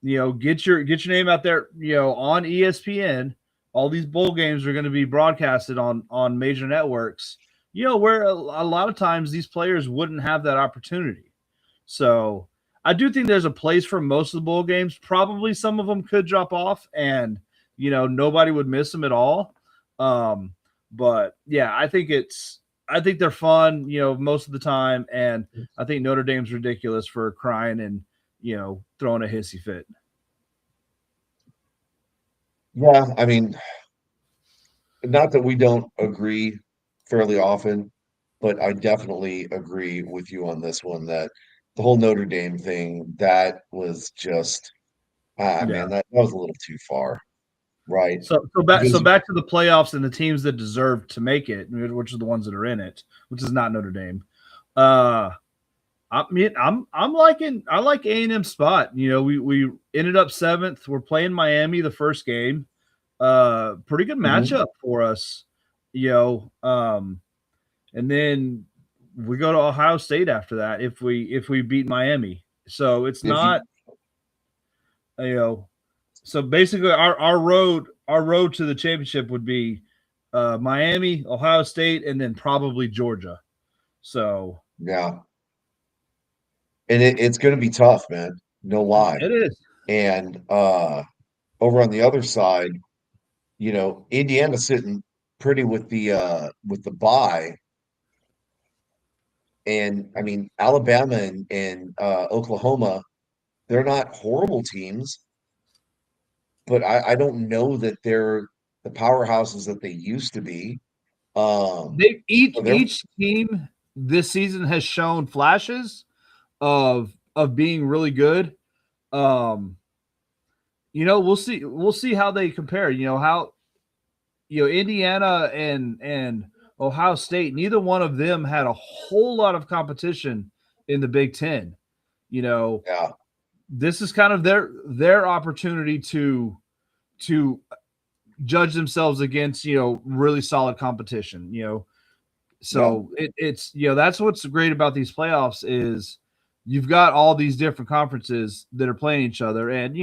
get your name out there, on ESPN. All these bowl games are going to be broadcasted on major networks, where a lot of times these players wouldn't have that opportunity. So I do think there's a place for most of the bowl games. Probably some of them could drop off and, nobody would miss them at all. But yeah, I think they're fun, most of the time. And I think Notre Dame's ridiculous for crying and, throwing a hissy fit. Yeah, I mean, not that we don't agree fairly often, but I definitely agree with you on this one that the whole Notre Dame thing, that was just, man, Yeah. that was a little too far, right? So Because back to the playoffs and the teams that deserve to make it, which are the ones that are in it, which is not Notre Dame. I like A&M spot. We ended up 7th. We're playing Miami the first game. Pretty good matchup for us. And then we go to Ohio State after that if we beat Miami. So it's not so basically our road to the championship would be Miami, Ohio State, and then probably Georgia. So yeah. And it's going to be tough, man. No lie. it is. And over on the other side, Indiana's sitting pretty with the bye. And I mean, Alabama and Oklahoma, they're not horrible teams, but I don't know that they're the powerhouses that they used to be. They So they're each team this season has shown flashes of being really good. Um, we'll see how they compare. How Indiana and Ohio State, neither one of them had a whole lot of competition in the Big Ten. You know, yeah, this is kind of their opportunity to judge themselves against really solid competition. yeah, So it's that's what's great about these playoffs is you've got all these different conferences that are playing each other, and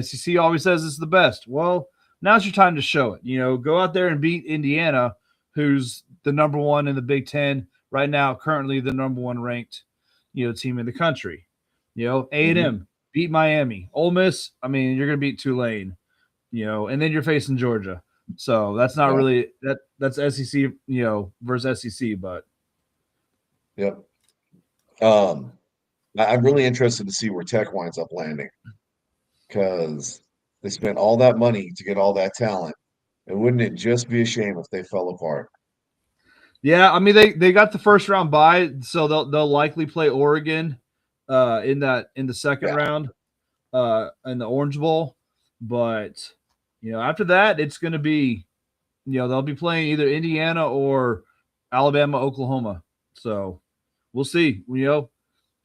SEC always says it's the best. Well, now's your time to show it. Go out there and beat Indiana, who's the number one in the Big Ten right now, currently the number one ranked team in the country. mhm, A&M beat Miami. Ole Miss, I mean, you're going to beat Tulane. And then you're facing Georgia. So that's not yeah, really that's SEC, versus SEC, but yep. Um, I'm really interested to see where Tech winds up landing because they spent all that money to get all that talent. And wouldn't it just be a shame if they fell apart? yeah, I mean they got the first round bye, so they'll likely play Oregon in the second Yeah, round in the Orange Bowl, but after that it's going to be they'll be playing either Indiana or Alabama, Oklahoma. So we'll see.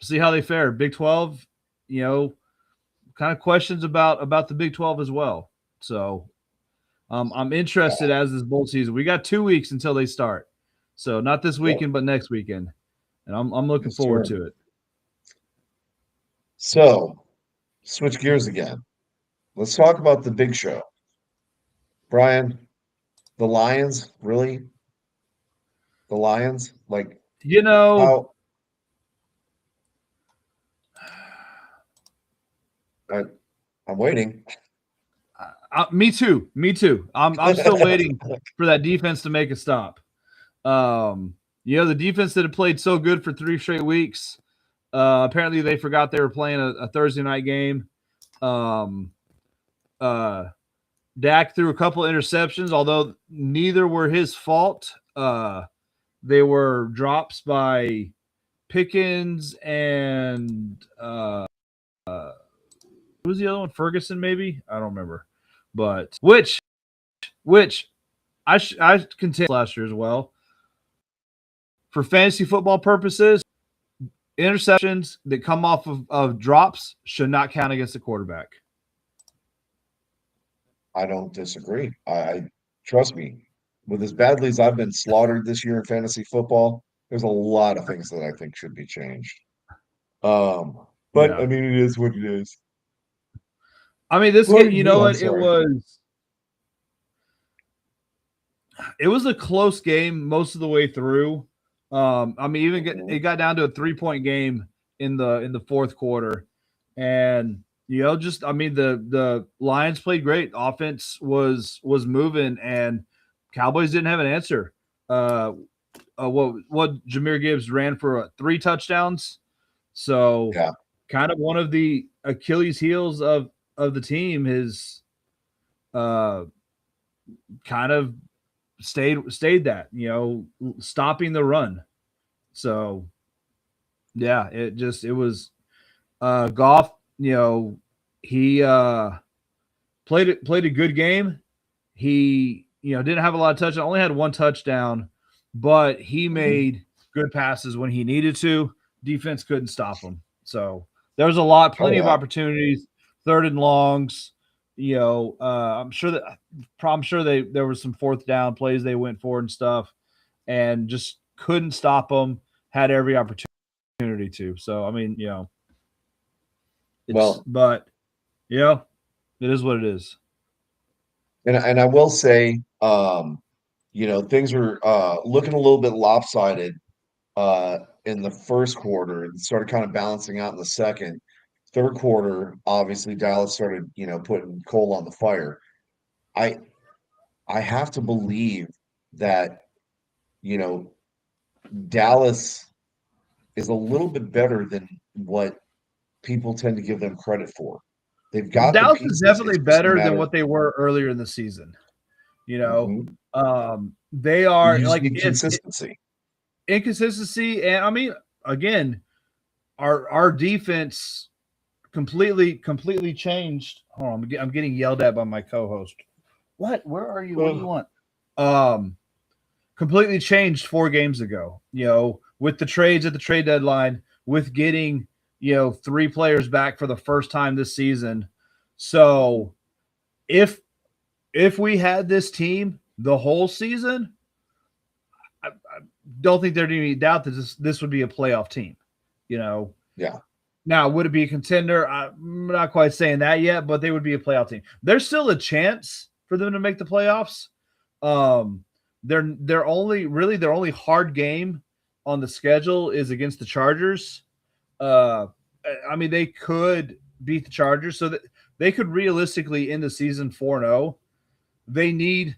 See how they fare. Big 12, you know, kind of questions about the Big 12 as well. So I'm interested yeah, as this bowl season. We got 2 weeks until they start, so not this yep, weekend, but next weekend, and I'm looking yes, forward sir. to it. So, switch gears again. Let's talk about the big show. Brian, the Lions, really? The Lions? Like You know, how I, I'm waiting. me too, me too. I'm still waiting for that defense to make a stop. The defense that had played so good for 3 straight weeks. Apparently, they forgot they were playing a Thursday night game. Um, uh, Dak threw a couple interceptions, although neither were his fault. They were drops by Pickens and who was the other one? Ferguson, maybe? I don't remember. But which I contend last year as well. For fantasy football purposes, interceptions that come off of drops should not count against the quarterback. I don't disagree. I trust me. With as badly as I've been slaughtered this year in fantasy football, there's a lot of things that I think should be changed. But I Yeah. mean, it is what it is. I mean, this game, Pardon you me, know I'm what? sorry. It was a close game most of the way through. I mean, it Mhm. got down to a 3 point game in the fourth quarter, and just I mean the Lions played great. Offense was moving, and Cowboys didn't have an answer. Uh, what Jameer Gibbs ran for 3 touchdowns, so Yeah. kind of one of the Achilles heels of the team is uh kind of stayed that stopping the run. So yeah, it was Goff. He played a good game. He didn't have a lot of touchdowns. Only had 1 touchdown, but he Mhm. made good passes when he needed to. Defense couldn't stop him. So there was Oh plenty of yeah. opportunities, third and longs. I'm sure there was some fourth down plays they went for and stuff, and just couldn't stop them. Had every opportunity to. So I mean, it's Well, but it is what it is. and I will say, things were looking a little bit lopsided in the first quarter and started kind of balancing out in the second. third quarter, obviously Dallas started, putting coal on the fire. I I have to believe that, you know, Dallas is a little bit better than what people tend to give them credit for. They've got the Dallas is pieces. It's definitely just a better than matter of what they were earlier in the season. You know, mhm. they You are just like need consistency. inconsistency, and I mean, again, our defense completely changed. Hold on, I'm getting yelled at by my co-host. What? Where are you? What do you Well, want? Um, Completely changed 4 games ago. With the trades at the trade deadline, with getting 3 players back for the first time this season. So if we had this team the whole season, I don't think there'd be any doubt that this would be a playoff team. You know, yeah, Now, would it be a contender? I'm not quite saying that yet, but they would be a playoff team. There's still a chance for them to make the playoffs. Um, their only hard game on the schedule is against the Chargers. Uh, I mean, they could beat the Chargers, so that they could realistically end the season 4-0. They need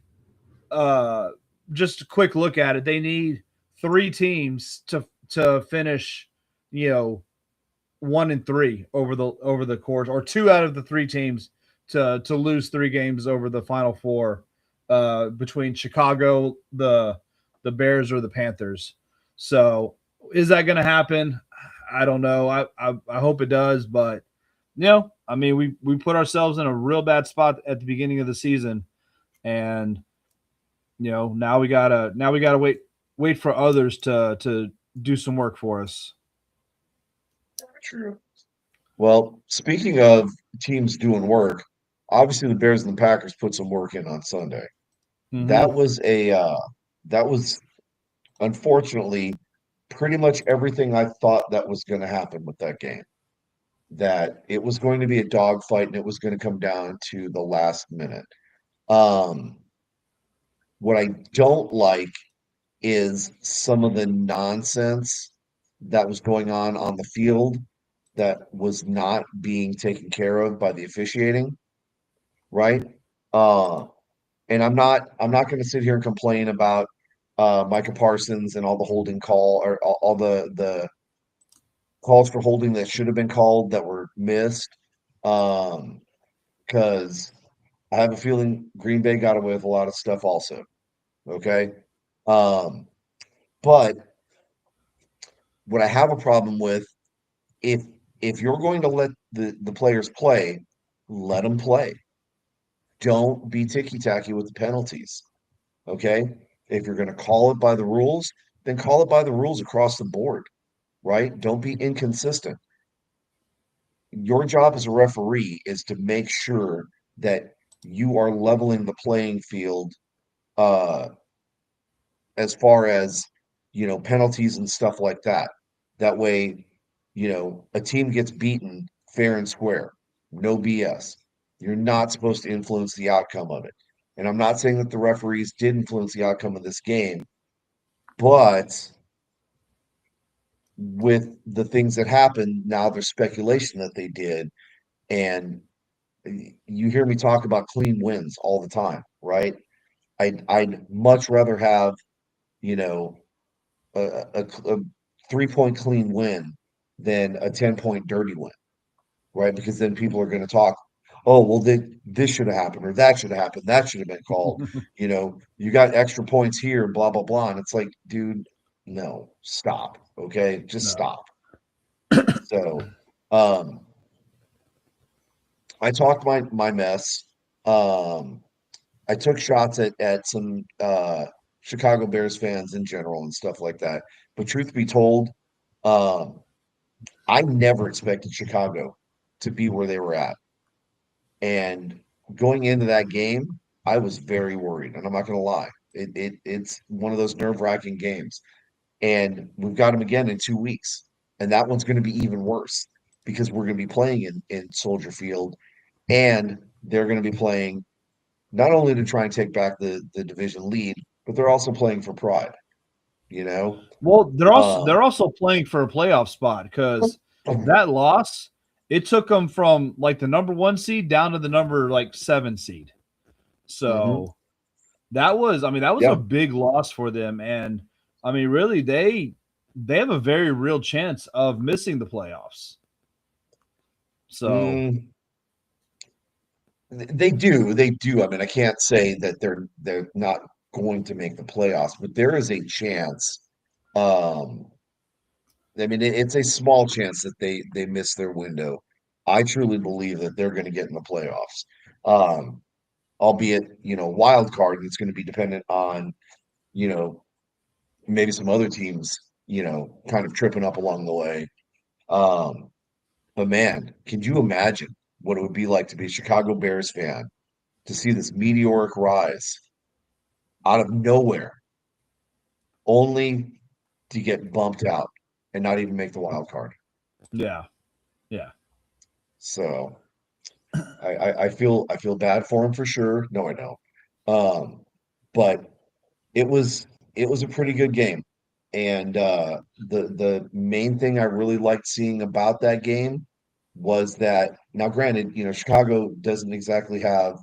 uh, just a quick look at it. They need 3 teams to finish, you know, 1-3 over the course, or 2 out of the 3 teams to lose 3 games over the final 4, between Chicago, the Bears, or the Panthers. So is that going to happen? I don't know. I hope it does, but I mean, we put ourselves in a real bad spot at the beginning of the season, and now we gotta wait for others to do some work for us. true. Well, speaking of teams doing work, obviously the Bears and the Packers put some work in on Sunday. Mm-hmm. That was unfortunately pretty much everything I thought that was going to happen with that game. That it was going to be a dogfight and it was going to come down to the last minute. Um, what I don't like is some of the nonsense that was going on the field that was not being taken care of by the officiating, right? Uh, and I'm not going to sit here and complain about Micah Parsons and all the holding call or all the calls for holding that should have been called that were missed. Because I have a feeling Green Bay got away with a lot of stuff also. Okay. Um, but what I have a problem with, if if you're going to let the players play, let them play. Don't be ticky-tacky with the penalties. Okay. If you're going to call it by the rules, then call it by the rules across the board, right? Don't be inconsistent. Your job as a referee is to make sure that you are leveling the playing field uh as far as penalties and stuff like that. That way, a team gets beaten fair and square. No BS. You're not supposed to influence the outcome of it. And I'm not saying that the referees did influence the outcome of this game, but with the things that happened, now there's speculation that they did. And you hear me talk about clean wins all the time, right? I'd much rather have, you know, a 3-point clean win than a 10-point dirty win, right? Because then people are going to talk, oh, well, this should have happened or that should have happened. That should have been called. You got extra points here, blah, blah, blah. And it's like, dude, no, stop. Okay. Just No. stop. So, um, I talked my mess. Um, I took shots at some Chicago Bears fans in general and stuff like that. But truth be told, um, I never expected Chicago to be where they were at. And going into that game, I was very worried, and I'm not going to lie. It's one of those nerve-wracking games. And we've got them again in 2 weeks. And that one's going to be even worse because we're going to be playing in Soldier Field, and they're going to be playing not only to try and take back the division lead, but they're also playing for pride, you know? Well, they're Uh, also playing for a playoff spot because that loss it took them from like the number 1 seed down to the number like 7 seed. Mhm. So that was, I mean, that was a Yeah. big loss for them. And I mean, really, they have a very real chance of missing the playoffs. So Mm, they do. They do. I mean, I can't say that they're not going to make the playoffs, but there is a chance. Um, I mean, it's a small chance that they miss their window. I truly believe that they're going to get in the playoffs. Um, Albeit, wild card that's going to be dependent on, you know, maybe some other teams, kind of tripping up along the way. Um, but man, can you imagine what it would be like to be a Chicago Bears fan to see this meteoric rise out of nowhere, only to get bumped out and not even make the wild card? yeah, yeah. So I feel bad for him for sure. No, I don't. But it was it was a pretty good game. And the main thing I really liked seeing about that game was that, now granted, Chicago doesn't exactly have,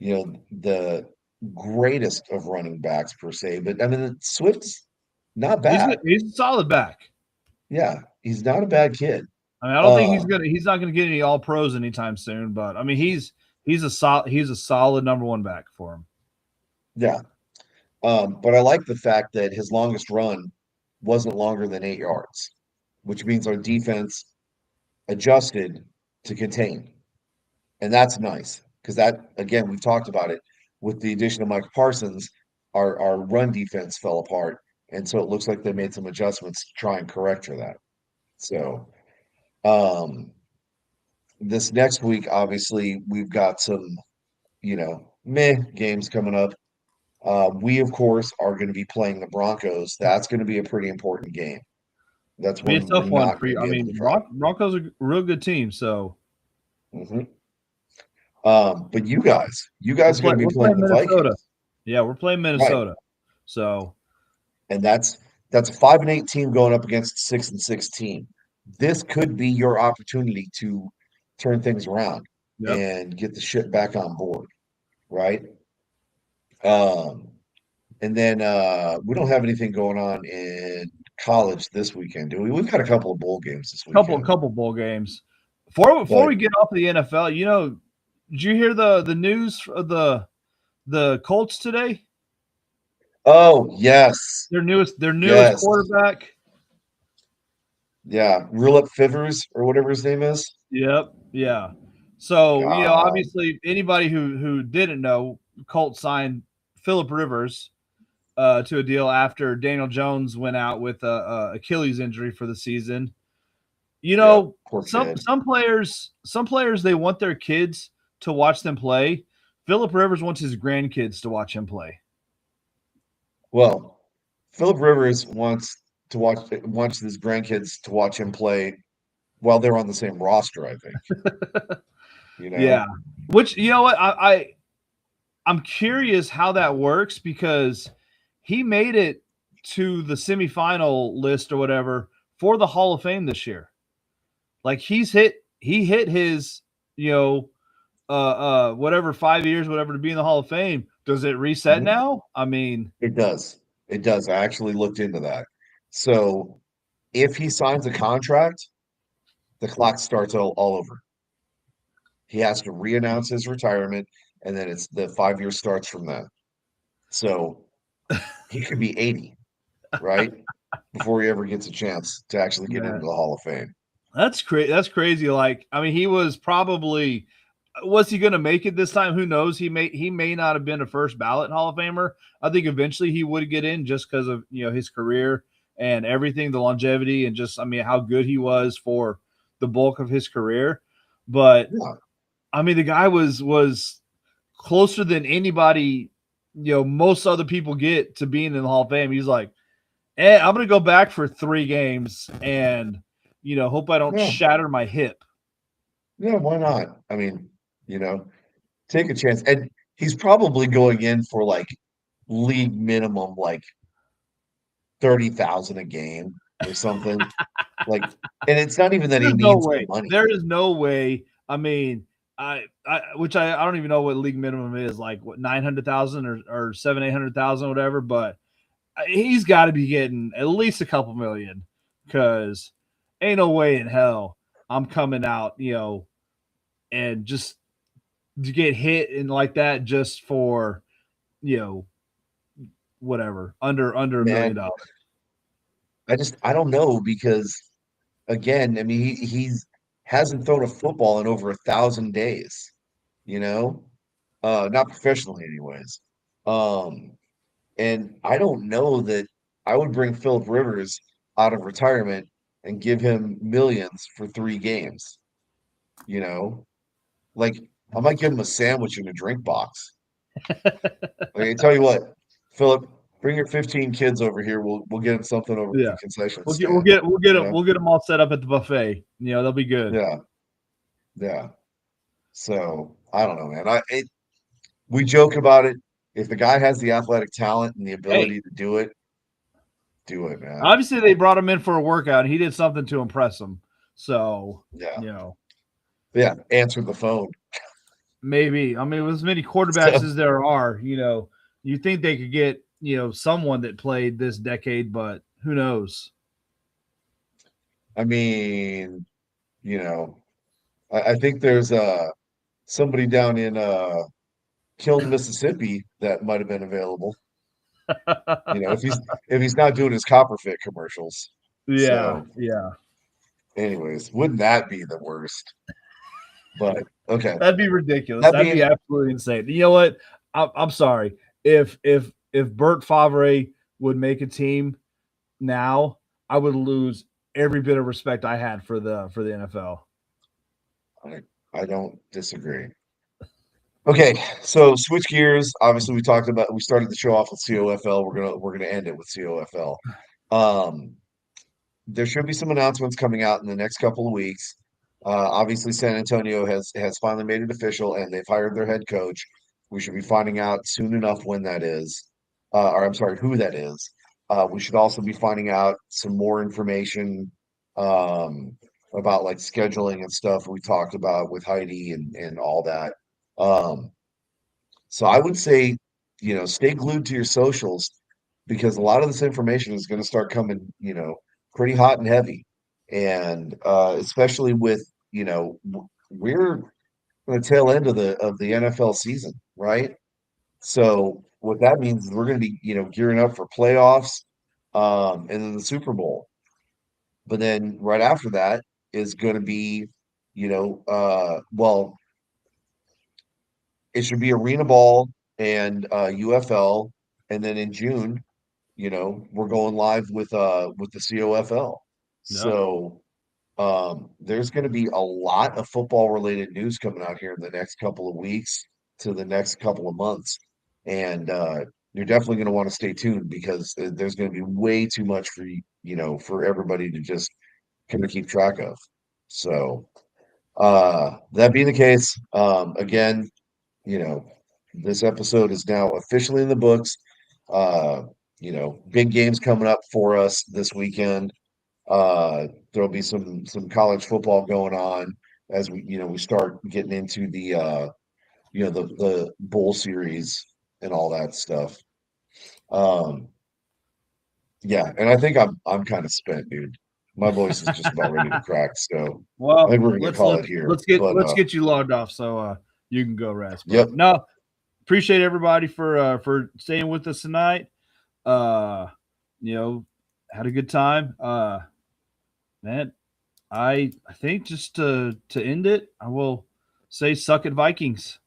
the greatest of running backs per se, but I mean Swift's not bad. He's a solid back. Yeah, he's not a bad kid. I mean, I don't think Um, he's not gonna get any all pros anytime soon, but I mean he's a solid number 1 back for him. yeah. But I like the fact that his longest run wasn't longer than 8 yards, which means our defense adjusted to contain. And that's nice because that, again, we've talked about it with the addition of Mike Parsons, our run defense fell apart. And so it looks like they made some adjustments to try and correct for that. So, um, this next week, obviously, we've got some, meh games coming up. We, of course, are going to be playing the Broncos. That's going to be a pretty important game. That's Be a one we're tough one not for going you. to I be able mean, to drop. Broncos are a real good team, so Hmm. But you guys are going to be we're playing playing the Minnesota. Vikings, Yeah, we're playing right? Minnesota. So And that's a 5-8 team going up against a 6-6 team. This could be your opportunity to turn things around yep. and get the shit back on board, right? Um, and then we don't have anything going on in college this weekend, do we? We've got a couple of bowl games this weekend, Couple bowl games. Before but we get off of the NFL, did you hear the news of the Colts today? oh yes, Their newest yes, quarterback. yeah, Rule Up Fivers or whatever his name is. Yep. Yeah. So, God, obviously anybody who didn't know, Colts signed Philip Rivers to a deal after Daniel Jones went out with a Achilles injury for the season. yeah, poor Some kid. some players they want their kids to watch them play. Philip Rivers wants his grandkids to watch him play. Well, Philip Rivers wants his grandkids to watch him play while they're on the same roster, I think. You Yeah. know? Which you know what I'm curious how that works because he made it to the semifinal list or whatever for the Hall of Fame this year. Like he hit his, you know, whatever 5 years, whatever to be in the Hall of Fame. Does it reset Mhm. now? I mean, It does. It does. I actually looked into that. So if he signs a contract, the clock starts all over. He has to re-announce his retirement, and then it's the 5 year starts from then. So he could be 80, right? Before he ever gets a chance to actually get into man, the Hall of Fame. that's crazy. That's crazy. Like, I mean, he was probably was he going to make it this time? Who knows? He may not have been a first ballot Hall of Famer. I think eventually he would get in just because of his career and everything, the longevity, and just I mean how good he was for the bulk of his career. But Yeah. I mean, the guy was closer than anybody, most other people get to being in the Hall of Fame. He's like, I'm going to go back for 3 games and, hope I don't Yeah. shatter my hip. Yeah, why not? I mean, you know, take a chance. And he's probably going in for like league minimum, like 30,000 a game. or something. Like, and it's not even that he There's no needs the way. money. There is no way. I mean, I don't even know what league minimum is, like what 900,000 or 700,000 800,000 whatever. But he's got to be getting at least a couple million, because ain't no way in hell I'm coming out, and just to get hit and like that just for you know whatever under $1 million. Man, I don't know because again, I mean he's hasn't thrown a football in over 1,000 days, you know? Not professionally anyways. Um, and I don't know that I would bring Philip Rivers out of retirement and give him millions for 3 games, you know? Like I might give him a sandwich and a drink box. Like, I tell you what, Philip, bring your 15 kids over here. We'll get them something over at the Yeah, concession we'll get we'll stand. get we'll get You them know? we'll get them all set up at the buffet. They'll be good. Yeah, yeah. So I don't know, man. We joke about it. If the guy has the athletic talent and the Hey, ability to do it, man. obviously they brought him in for a workout, and he did something to impress them. So Yeah, you know, yeah. Answer the phone. maybe, I mean, with as many quarterbacks So as there are, you think they could get someone that played this decade, but who knows? I mean, you know, I think there's somebody down in Kiln, Mississippi that might have been available. If he's not doing his Copperfit commercials. Yeah, So, yeah. anyways, wouldn't that be the worst? But okay. That'd be ridiculous. That That'd be being absolutely insane. You know what? I'm sorry. If Bert Favre would make a team now, I would lose every bit of respect I had for the NFL. I, I don't disagree. Okay, so switch gears. Obviously, we started the show off with COFL. We're gonna end it with COFL. Um, there should be some announcements coming out in the next couple of weeks. Obviously, San Antonio has finally made it official, and they've hired their head coach. We should be finding out soon enough when that is, or I'm sorry, who that is. We should also be finding out some more information um, about like scheduling and stuff we talked about with Heidi and all that. Um, so I would say, stay glued to your socials because a lot of this information is going to start coming, pretty hot and heavy. And especially with, we're on the tail end of the NFL season, right? So what that means is we're going to be, gearing up for playoffs, and then the Super Bowl. But then right after that is going to be, well, it should be arena ball and UFL, and then in June, we're going live with the COFL. Yep. So there's going to be a lot of football related news coming out here in the next couple of weeks to the next couple of months, and you're definitely going to want to stay tuned because there's going to be way too much for for everybody to just kind of keep track of. So that being the case, again, you know, this episode is now officially in the books. Uh, big games coming up for us this weekend. There'll be some college football going on as we start getting into the bowl series and all that stuff. Um, yeah, and I think I'm kind of spent, dude. My voice is just about ready to crack, so I Well, think we're gonna let's call let it here. let's get But let's get you logged off so you can go rest. yep, But no, appreciate everybody for staying with us tonight. Uh, you know, had a good time. Man, I think just to end it, I will say suck it Vikings.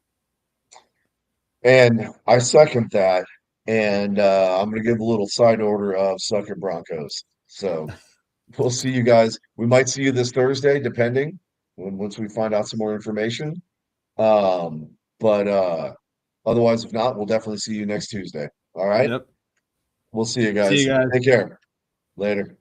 and I second that. And I'm going to give a little side order of Sucker Broncos. So we'll see you guys. We might see you this Thursday, depending once we find out some more information. But otherwise, if not, we'll definitely see you next Tuesday. All right. Yep. We'll see you See guys. you guys. Take care. Later.